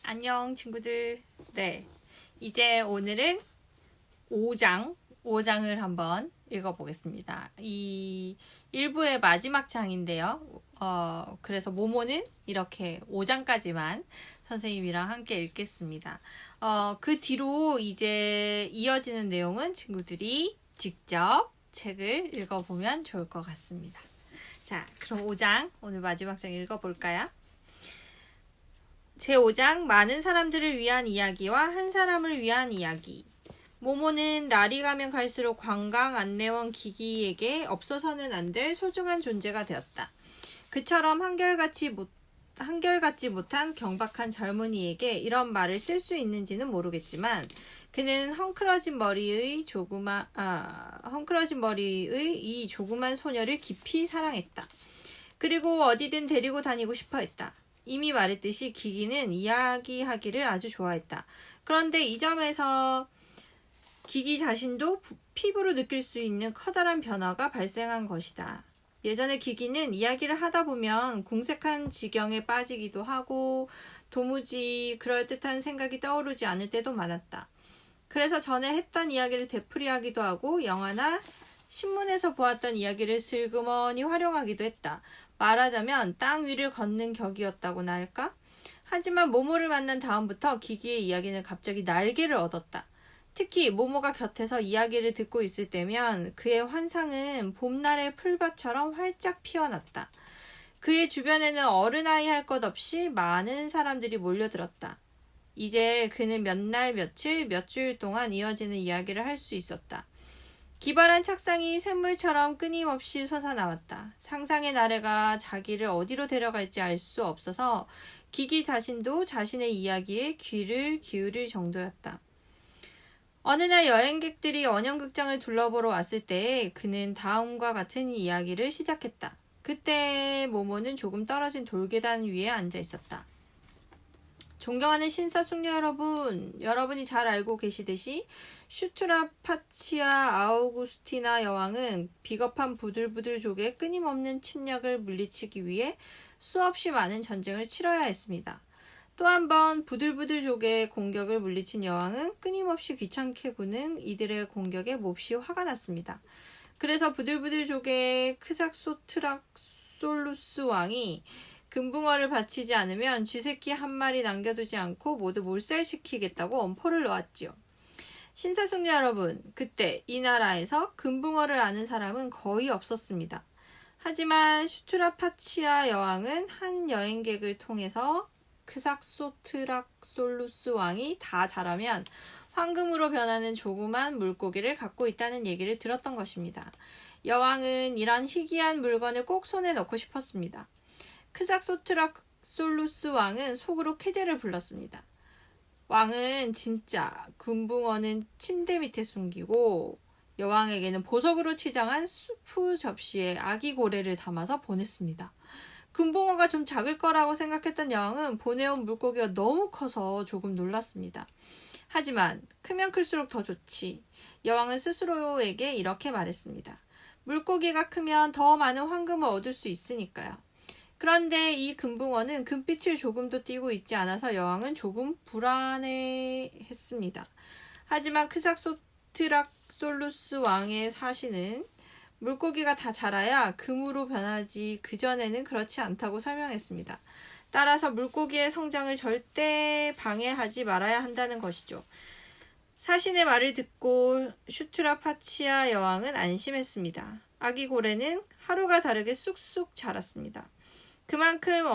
안녕 친구들. 네, 이제 오늘은 5장을 한번 읽어보겠습니다. 이 1부의 마지막 장인데요. 그래서 모모는 이렇게 5장까지만 선생님이랑 함께 읽겠습니다. 그 뒤로 이제 이어지는 내용은 친구들이 직접 책을 읽어보면 좋을 것 같습니다. 자, 그럼 5장, 오늘 마지막 장 읽어볼까요? 제5장 많은 사람들을 위한 이야기와 한 사람을 위한 이야기. 모모는 날이 가면 갈수록 관광 안내원 기기에게 없어서는 안 될 소중한 존재가 되었다. 그처럼 한결같지 못한 경박한 젊은이에게 이런 말을 쓸 수 있는지는 모르겠지만 그는 헝클어진 머리의 이 조그만 소녀를 깊이 사랑했다. 그리고 어디든 데리고 다니고 싶어 했다. 이미 말했듯이 기기는 이야기하기를 아주 좋아했다. 그런데 이 점에서 기기 자신도 피부로 느낄 수 있는 커다란 변화가 발생한 것이다. 예전에 기기는 이야기를 하다 보면 궁색한 지경에 빠지기도 하고 도무지 그럴듯한 생각이 떠오르지 않을 때도 많았다. 그래서 전에 했던 이야기를 되풀이하기도 하고 영화나 신문에서 보았던 이야기를 슬그머니 활용하기도 했다. 말하자면 땅 위를 걷는 격이었다고나 할까? 하지만 모모를 만난 다음부터 기기의 이야기는 갑자기 날개를 얻었다. 특히 모모가 곁에서 이야기를 듣고 있을 때면 그의 환상은 봄날의 풀밭처럼 활짝 피어났다. 그의 주변에는 어른아이 할 것 없이 많은 사람들이 몰려들었다. 이제 그는 몇 날, 며칠, 몇 주일 동안 이어지는 이야기를 할 수 있었다. 기발한 착상이 샘물처럼 끊임없이 솟아나왔다. 상상의 나래가 자기를 어디로 데려갈지 알 수 없어서 기기 자신도 자신의 이야기에 귀를 기울일 정도였다. 어느 날 여행객들이 언연극장을 둘러보러 왔을 때 그는 다음과 같은 이야기를 시작했다. 그때 모모는 조금 떨어진 돌계단 위에 앉아 있었다. 존경하는 신사숙녀 여러분, 여러분이 잘 알고 계시듯이 슈트라파치아 아우구스티나 여왕은 비겁한 부들부들족의 끊임없는 침략을 물리치기 위해 수없이 많은 전쟁을 치러야 했습니다. 또 한 번 부들부들족의 공격을 물리친 여왕은 끊임없이 귀찮게 구는 이들의 공격에 몹시 화가 났습니다. 그래서 부들부들족의 크삭소트락솔루스 왕이 금붕어를 바치지 않으면 쥐새끼 한 마리 남겨두지 않고 모두 몰살시키겠다고 엄포를 놓았지요. 신사숙녀 여러분, 그때 이 나라에서 금붕어를 아는 사람은 거의 없었습니다. 하지만 슈트라파치아 여왕은 한 여행객을 통해서 크삭소트락솔루스 왕이 다 자라면 황금으로 변하는 조그만 물고기를 갖고 있다는 얘기를 들었던 것입니다. 여왕은 이런 희귀한 물건을 꼭 손에 넣고 싶었습니다. 크삭소트락솔루스 왕은 속으로 쾌재를 불렀습니다. 왕은 진짜 금붕어는 침대 밑에 숨기고 여왕에게는 보석으로 치장한 수프 접시에 아기 고래를 담아서 보냈습니다. 금붕어가 좀 작을 거라고 생각했던 여왕은 보내온 물고기가 너무 커서 조금 놀랐습니다. 하지만 크면 클수록 더 좋지. 여왕은 스스로에게 이렇게 말했습니다. 물고기가 크면 더 많은 황금을 얻을 수 있으니까요. 그런데 이 금붕어는 금빛을 조금도 띠고 있지 않아서 여왕은 조금 불안해했습니다. 하지만 크삭소트락솔루스 왕의 사신은 물고기가 다 자라야 금으로 변하지 그전에는 그렇지 않다고 설명했습니다. 따라서 물고기의 성장을 절대 방해하지 말아야 한다는 것이죠. 사신의 말을 듣고 슈트라파치아 여왕은 안심했습니다. 아기 고래는 하루가 다르게 쑥쑥 자랐습니다. 그만큼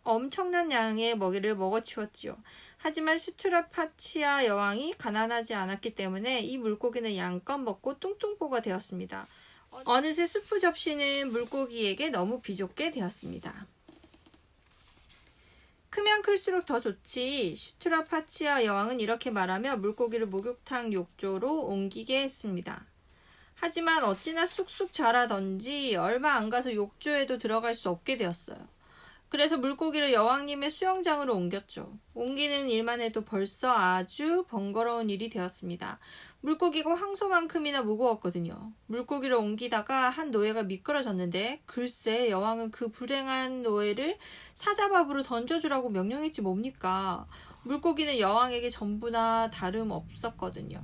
엄청난 양의 먹이를 먹어치웠지요. 하지만 슈트라파치아 여왕이 가난하지 않았기 때문에 이 물고기는 양껏 먹고 뚱뚱보가 되었습니다. 어느새 수프 접시는 물고기에게 너무 비좁게 되었습니다. 크면 클수록 더 좋지. 슈트라파치아 여왕은 이렇게 말하며 물고기를 목욕탕 욕조로 옮기게 했습니다. 하지만 어찌나 쑥쑥 자라던지 얼마 안 가서 욕조에도 들어갈 수 없게 되었어요. 그래서 물고기를 여왕님의 수영장으로 옮겼죠. 옮기는 일만 해도 벌써 아주 번거로운 일이 되었습니다. 물고기가 황소만큼이나 무거웠거든요. 물고기를 옮기다가 한 노예가 미끄러졌는데 글쎄 여왕은 그 불행한 노예를 사자밥으로 던져주라고 명령했지 뭡니까. 물고기는 여왕에게 전부나 다름없었거든요.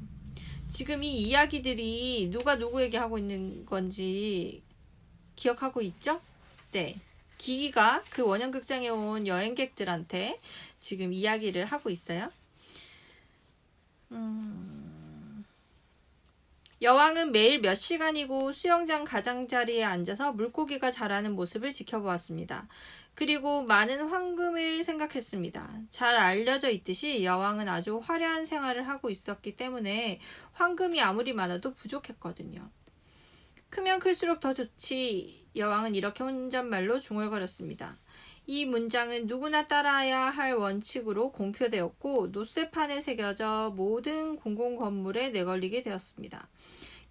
지금 이 이야기들이 누가 누구에게 하고 있는 건지 기억하고 있죠? 네. 기기가 그 원형극장에 온 여행객들한테 지금 이야기를 하고 있어요. 여왕은 매일 몇 시간이고 수영장 가장자리에 앉아서 물고기가 자라는 모습을 지켜보았습니다. 그리고 많은 황금을 생각했습니다. 잘 알려져 있듯이 여왕은 아주 화려한 생활을 하고 있었기 때문에 황금이 아무리 많아도 부족했거든요. 크면 클수록 더 좋지. 여왕은 이렇게 혼잣말로 중얼거렸습니다. 이 문장은 누구나 따라야 할 원칙으로 공표되었고 노쇠판에 새겨져 모든 공공건물에 내걸리게 되었습니다.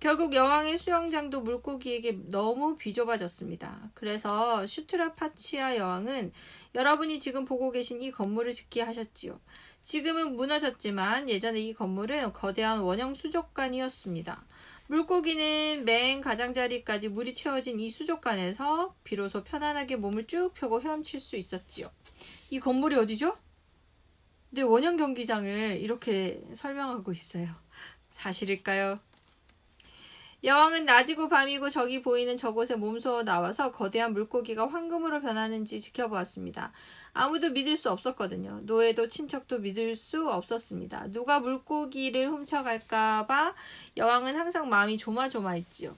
결국 여왕의 수영장도 물고기에게 너무 비좁아졌습니다. 그래서 슈트라파치아 여왕은 여러분이 지금 보고 계신 이 건물을 짓게 하셨지요. 지금은 무너졌지만 예전에 이 건물은 거대한 원형 수족관이었습니다. 물고기는 맨 가장자리까지 물이 채워진 이 수족관에서 비로소 편안하게 몸을 쭉 펴고 헤엄칠 수 있었지요. 이 건물이 어디죠? 네, 원형 경기장을 이렇게 설명하고 있어요. 사실일까요? 여왕은 낮이고 밤이고 저기 보이는 저곳에 몸소 나와서 거대한 물고기가 황금으로 변하는지 지켜보았습니다. 아무도 믿을 수 없었거든요. 노예도 친척도 믿을 수 없었습니다. 누가 물고기를 훔쳐갈까봐 여왕은 항상 마음이 조마조마했지요.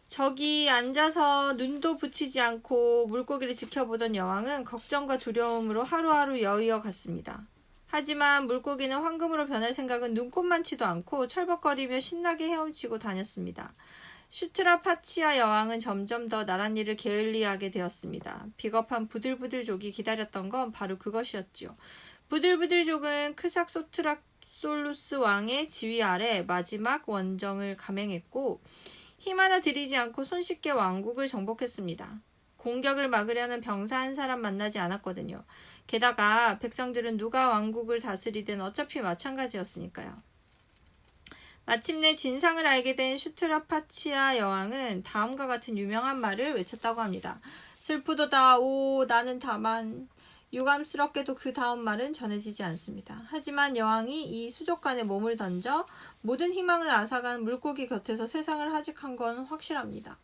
저기 앉아서 눈도 붙이지 않고 물고기를 지켜보던 여왕은 걱정과 두려움으로 하루하루 여의어 갔습니다. 하지만 물고기는 황금으로 변할 생각은 눈꼽만치도 않고 철벅거리며 신나게 헤엄치고 다녔습니다. 슈트라파치아 여왕은 점점 더 나란 일을 게을리하게 되었습니다. 비겁한 부들부들족이 기다렸던 건 바로 그것이었지요. 부들부들족은 크삭소트락솔루스 왕의 지휘 아래 마지막 원정을 감행했고 힘 하나 들이지 않고 손쉽게 왕국을 정복했습니다. 공격을 막으려는 병사 한 사람 만나지 않았거든요. 게다가 백성들은 누가 왕국을 다스리든 어차피 마찬가지였으니까요. 마침내 진상을 알게 된 슈트라파치아 여왕은 다음과 같은 유명한 말을 외쳤다고 합니다. 슬프도다. 오, 나는 다만. 유감스럽게도 그 다음 말은 전해지지 않습니다. 하지만 여왕이 이 수족관에 몸을 던져 모든 희망을 앗아간 물고기 곁에서 세상을 하직한 건 확실합니다.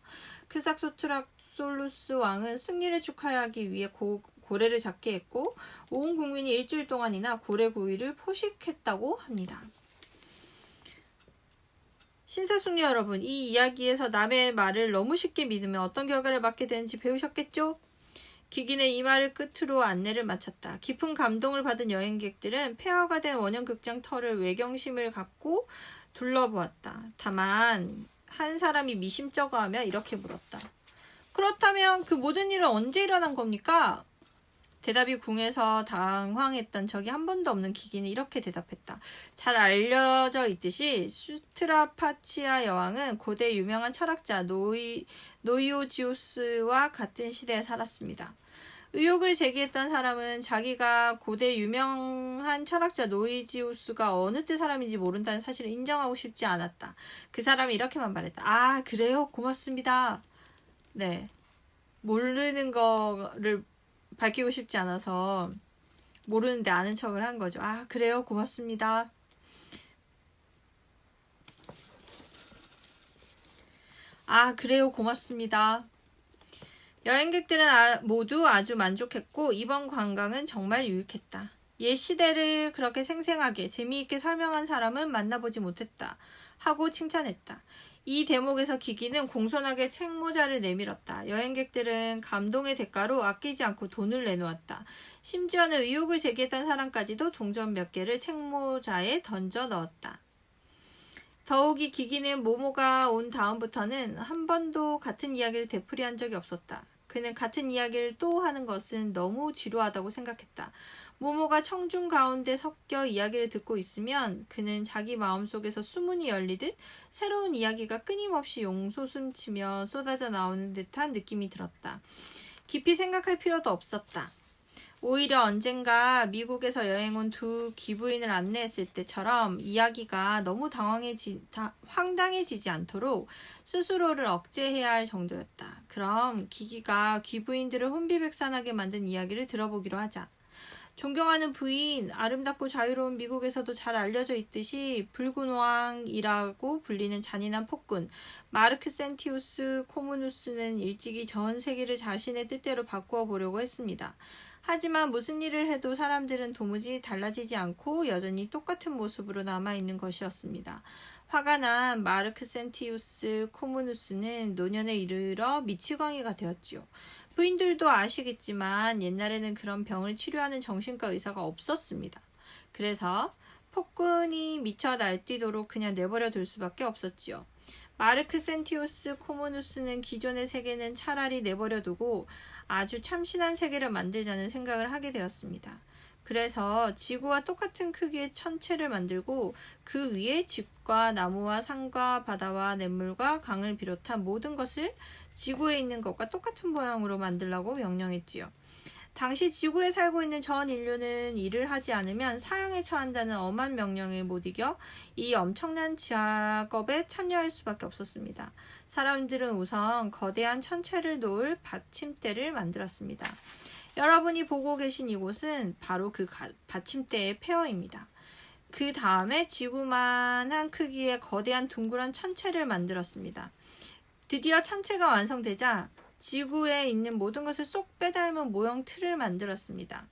크삭소트락솔루스 왕은 승리를 축하하기 위해 고래를 잡게 했고 온 국민이 일주일 동안이나 고래구이를 포식했다고 합니다. 신사숙녀 여러분, 이 이야기에서 남의 말을 너무 쉽게 믿으면 어떤 결과를 맞게 되는지 배우셨겠죠? 기기는 이 말을 끝으로 안내를 마쳤다. 깊은 감동을 받은 여행객들은 폐허가 된 원형극장 터를 외경심을 갖고 둘러보았다. 다만 한 사람이 미심쩍어하며 이렇게 물었다. 그렇다면 그 모든 일은 언제 일어난 겁니까? 대답이 궁해서 당황했던 적이 한 번도 없는 기기는 이렇게 대답했다. 잘 알려져 있듯이 슈트라파치아 여왕은 고대 유명한 철학자 노이오지우스와 같은 시대에 살았습니다. 의혹을 제기했던 사람은 자기가 고대 유명한 철학자 노이지우스가 어느 때 사람인지 모른다는 사실을 인정하고 싶지 않았다. 그 사람이 이렇게만 말했다. 아, 그래요? 고맙습니다. 네. 모르는 거를 밝히고 싶지 않아서 모르는데 아는 척을 한 거죠. 아, 그래요? 고맙습니다. 아, 그래요? 고맙습니다. 여행객들은 모두 아주 만족했고 이번 관광은 정말 유익했다. 옛 시대를 그렇게 생생하게 재미있게 설명한 사람은 만나보지 못했다 하고 칭찬했다. 이 대목에서 기기는 공손하게 책모자를 내밀었다. 여행객들은 감동의 대가로 아끼지 않고 돈을 내놓았다. 심지어는 의혹을 제기했던 사람까지도 동전 몇 개를 책모자에 던져 넣었다. 더욱이 기기는 모모가 온 다음부터는 한 번도 같은 이야기를 되풀이한 적이 없었다. 그는 같은 이야기를 또 하는 것은 너무 지루하다고 생각했다. 모모가 청중 가운데 섞여 이야기를 듣고 있으면 그는 자기 마음속에서 수문이 열리듯 새로운 이야기가 끊임없이 용솟음치며 쏟아져 나오는 듯한 느낌이 들었다. 깊이 생각할 필요도 없었다. 오히려 언젠가 미국에서 여행 온 두 기부인을 안내했을 때처럼 이야기가 너무 황당해지지 않도록 스스로를 억제해야 할 정도였다. 그럼 기기가 귀부인들을 혼비백산하게 만든 이야기를 들어보기로 하자. 존경하는 부인, 아름답고 자유로운 미국에서도 잘 알려져 있듯이 붉은 왕이라고 불리는 잔인한 폭군 마르크 센티우스 코무누스는 일찍이 전 세계를 자신의 뜻대로 바꾸어 보려고 했습니다. 하지만 무슨 일을 해도 사람들은 도무지 달라지지 않고 여전히 똑같은 모습으로 남아있는 것이었습니다. 화가 난 마르크 센티우스 코무누스는 노년에 이르러 미치광이가 되었지요. 부인들도 아시겠지만 옛날에는 그런 병을 치료하는 정신과 의사가 없었습니다. 그래서 폭군이 미쳐 날뛰도록 그냥 내버려 둘 수밖에 없었지요. 마르크 센티우스 코무누스는 기존의 세계는 차라리 내버려 두고 아주 참신한 세계를 만들자는 생각을 하게 되었습니다. 그래서 지구와 똑같은 크기의 천체를 만들고 그 위에 집과 나무와 산과 바다와 냇물과 강을 비롯한 모든 것을 지구에 있는 것과 똑같은 모양으로 만들라고 명령했지요. 당시 지구에 살고 있는 전 인류는 일을 하지 않으면 사형에 처한다는 엄한 명령에 못 이겨 이 엄청난 작업에 참여할 수밖에 없었습니다. 사람들은 우선 거대한 천체를 놓을 받침대를 만들었습니다. 여러분이 보고 계신 이곳은 바로 그 받침대의 폐허입니다. 그 다음에 지구만한 크기의 거대한 둥그런 천체를 만들었습니다. 드디어 천체가 완성되자 지구에 있는 모든 것을 쏙 빼닮은 모형들을 만들었습니다.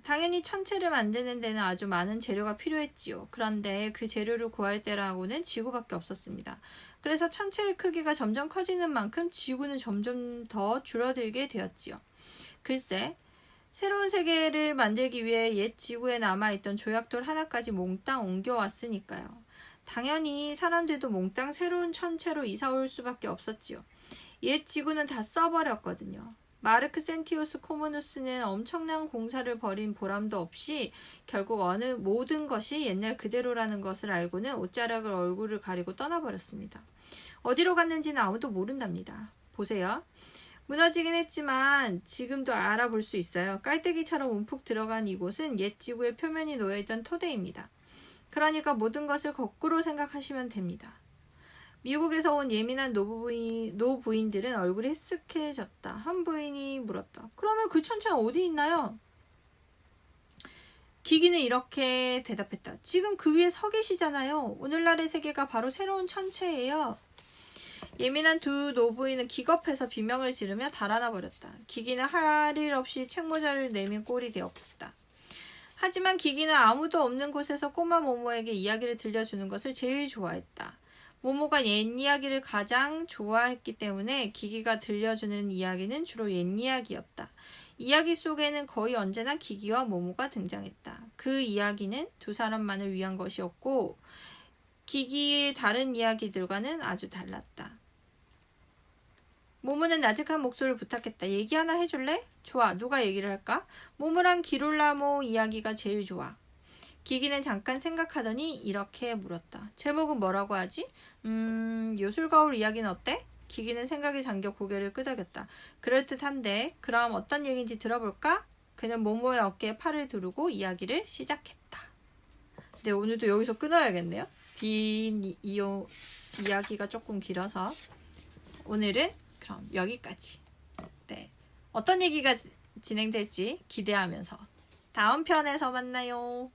당연히 천체를 만드는 데는 아주 많은 재료가 필요했지요. 그런데 그 재료를 구할 때라고는 지구밖에 없었습니다. 그래서 천체의 크기가 점점 커지는 만큼 지구는 점점 더 줄어들게 되었지요. 글쎄, 새로운 세계를 만들기 위해 옛 지구에 남아있던 조약돌 하나까지 몽땅 옮겨왔으니까요. 당연히 사람들도 몽땅 새로운 천체로 이사올 수밖에 없었지요. 옛 지구는 다 써버렸거든요. 마르크 센티우스 코무누스는 엄청난 공사를 벌인 보람도 없이 결국 모든 것이 옛날 그대로라는 것을 알고는 옷자락을 얼굴을 가리고 떠나버렸습니다. 어디로 갔는지는 아무도 모른답니다. 보세요. 무너지긴 했지만 지금도 알아볼 수 있어요. 깔때기처럼 움푹 들어간 이곳은 옛 지구의 표면이 놓여있던 토대입니다. 그러니까 모든 것을 거꾸로 생각하시면 됩니다. 미국에서 온 예민한 노부인들은 얼굴이 헬쓱해졌다. 한 부인이 물었다. 그러면 그 천체는 어디 있나요? 기기는 이렇게 대답했다. 지금 그 위에 서 계시잖아요. 오늘날의 세계가 바로 새로운 천체예요. 예민한 두 노부인은 기겁해서 비명을 지르며 달아나 버렸다. 기기는 할 일 없이 책모자를 내민 꼴이 되었다. 하지만 기기는 아무도 없는 곳에서 꼬마 모모에게 이야기를 들려주는 것을 제일 좋아했다. 모모가 옛 이야기를 가장 좋아했기 때문에 기기가 들려주는 이야기는 주로 옛 이야기였다. 이야기 속에는 거의 언제나 기기와 모모가 등장했다. 그 이야기는 두 사람만을 위한 것이었고 기기의 다른 이야기들과는 아주 달랐다. 모모는 나직한 목소리를 부탁했다. 얘기 하나 해줄래? 좋아. 누가 얘기를 할까? 모모랑 기롤라모 이야기가 제일 좋아. 기기는 잠깐 생각하더니 이렇게 물었다. 제목은 뭐라고 하지? 요술거울 이야기는 어때? 기기는 생각에 잠겨 고개를 끄덕였다. 그럴듯한데 그럼 어떤 얘기인지 들어볼까? 그는 모모의 어깨에 팔을 두르고 이야기를 시작했다. 네, 오늘도 여기서 끊어야겠네요. 이야기가 조금 길어서 오늘은 그럼 여기까지. 네, 어떤 얘기가 진행될지 기대하면서 다음 편에서 만나요.